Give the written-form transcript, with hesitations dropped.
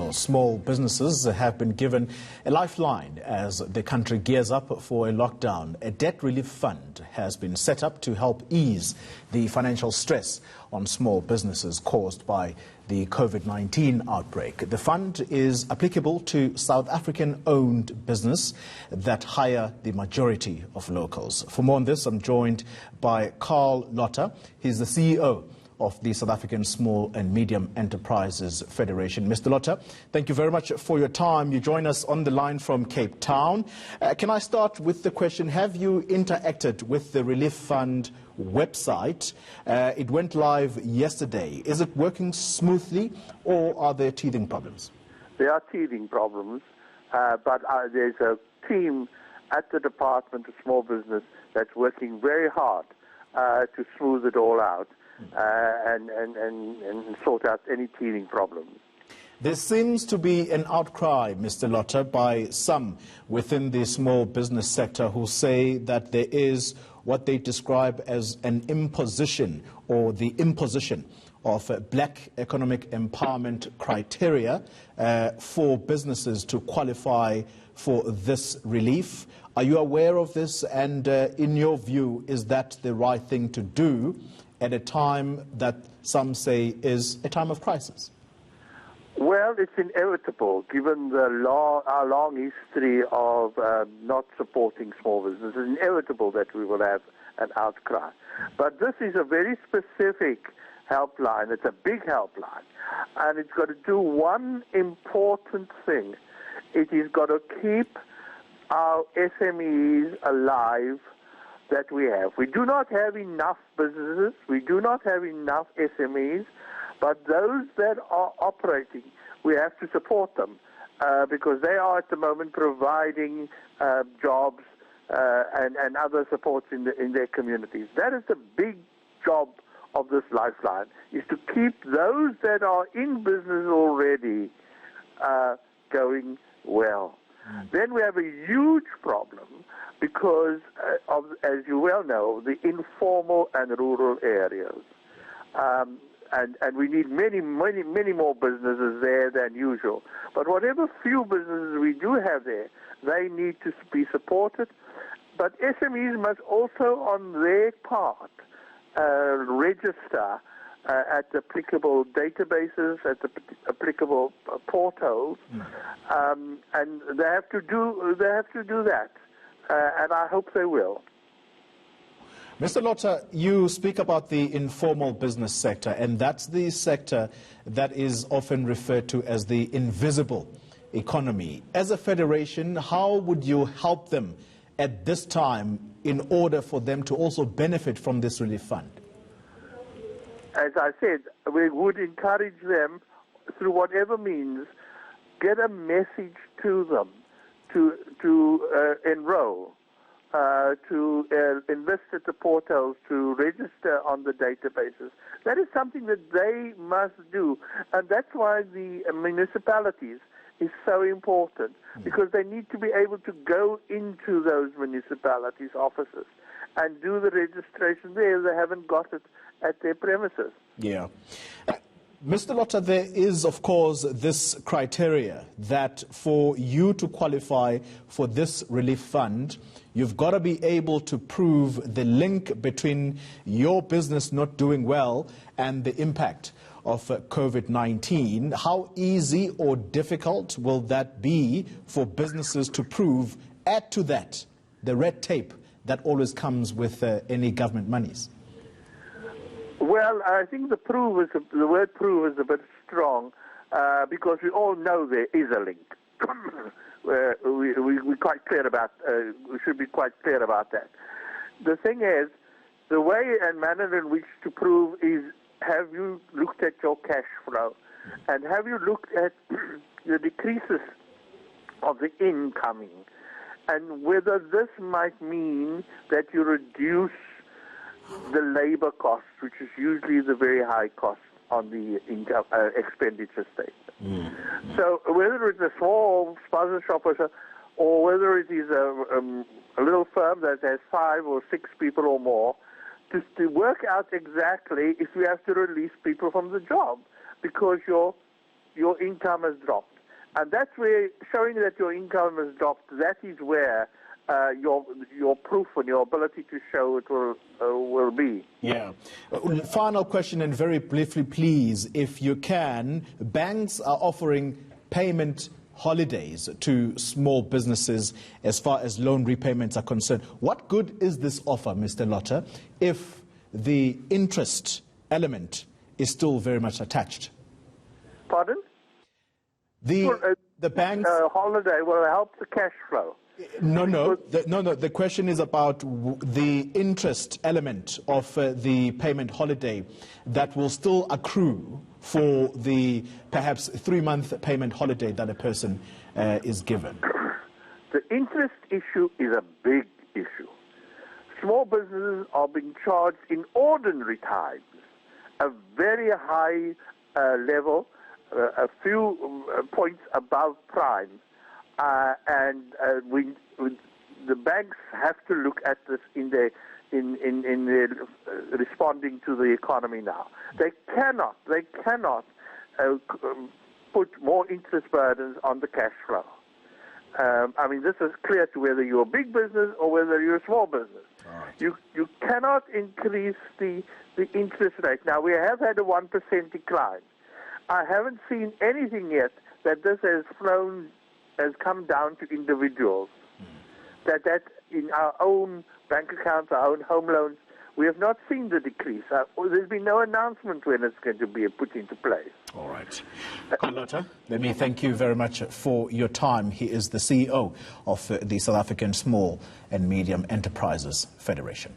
Now, small businesses have been given a lifeline as the country gears up for a lockdown. A debt relief fund has been set up to help ease the financial stress on small businesses caused by the COVID-19 outbreak. The fund is applicable to South African-owned business that hire the majority of locals. For more on this, I'm joined by Carl Lotter. He's the CEO of the South African Small and Medium Enterprises Federation. Mr. Lotter, thank you very much for your time. You join us on the line from Cape Town. Can I start with the question, have you interacted with the Relief Fund website? It went live yesterday. Is it working smoothly or are there teething problems? There are teething problems, but there's a team at the Department of Small Business that's working very hard to smooth it all out. And sort out any teething problems. There seems to be an outcry, Mr. Lotter, by some within the small business sector who say that there is what they describe as an imposition or the imposition of black economic empowerment criteria for businesses to qualify for this relief. Are you aware of this? And in your view, is that the right thing to do at a time that some say is a time of crisis? Well, it's inevitable, given our long history of not supporting small business. It's inevitable that we will have an outcry. But this is a very specific helpline. It's a big helpline. And it's got to do one important thing. It has got to keep our SMEs alive that we have. We do not have enough businesses, we do not have enough SMEs, but those that are operating, we have to support them because they are at the moment providing jobs and other supports in their communities. That is the big job of this lifeline, is to keep those that are in business already going well. Then we have a huge problem because of, as you well know, the informal and rural areas. And we need many more businesses there than usual. But whatever few businesses we do have there, they need to be supported. But SMEs must also, on their part, register at applicable databases, at the applicable portals, and they have to do that, and I hope they will. Mr. Lotter, you speak about the informal business sector, and that's the sector that is often referred to as the invisible economy. As a federation, how would you help them at this time in order for them to also benefit from this relief fund? As I said, we would encourage them through whatever means, get a message to them to enroll, to invest at the portals, to register on the databases. That is something that they must do, and that's why the municipalities is so important, because they need to be able to go into those municipalities' offices and do the registration there. They haven't got it at their premises. Yeah. Mr. Lotter, there is, of course, this criteria that for you to qualify for this relief fund, you've got to be able to prove the link between your business not doing well and the impact of COVID-19. How easy or difficult will that be for businesses to prove? Add to that the red tape that always comes with any government monies. Well, I think the word prove is a bit strong because we all know there is a link. We're quite clear about. We should be quite clear about that. The thing is, the way and manner in which to prove is: have you looked at your cash flow, and have you looked at the decreases of the incoming, and whether this might mean that you reduce the labor cost, which is usually the very high cost on the income expenditure statement. So whether it's a small sponsor shop or whether it is a little firm that has 5 or 6 people or more, just to work out exactly if you have to release people from the job because your income has dropped. And that's where, showing that your income has dropped, that is where your proof and your ability to show it will be. Yeah. Final question, and very briefly, please, if you can. Banks are offering payment holidays to small businesses as far as loan repayments are concerned. What good is this offer, Mr. Lotter, if the interest element is still very much attached? Pardon? The banks... holiday will help the cash flow. No. The question is about the interest element of the payment holiday that will still accrue for the perhaps 3-month payment holiday that a person is given. The interest issue is a big issue. Small businesses are being charged in ordinary times a very high level, a few points above prime. The banks have to look at this in their responding to the economy now. They cannot put more interest burdens on the cash flow. This is clear to whether you're a big business or whether you're a small business. Right. You cannot increase the interest rate. Now, we have had a 1% decline. I haven't seen anything yet that this has come down to individuals. That in our own bank accounts, our own home loans, we have not seen the decrease. There's been no announcement when it's going to be put into place. All right. Carlotta, let me thank you very much for your time. He is the CEO of the South African Small and Medium Enterprises Federation.